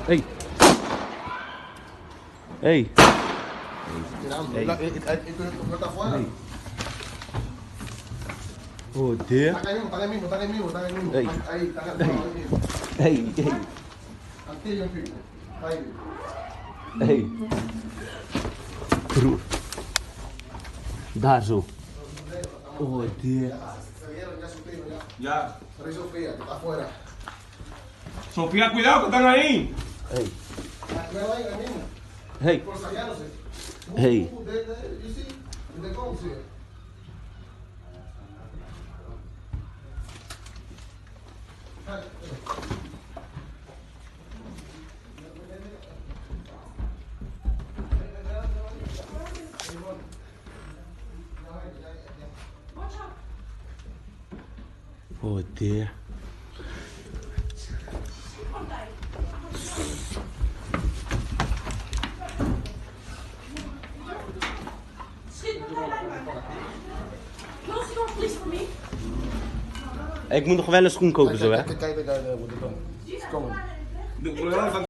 Hey. Hey. Ik word daar afuera. Oh, dear. Está ahí mismo. Hey. Ahí, está Hey. Aquí yo fijo. Ahí. Hey. Broer. Daar zo. Oh, dear. Se vieron, ya supieron, ya. Ya. Rey Sofía, que está afuera. Sofía, cuidado que están ahí. Hey. Míralo ahí mismo. Hey. Por sallándose. Hey. You see? The goals here. Oh, dear. Ik moet nog wel een schoen kopen zo, hè? Kijk, daar moet ik komen. De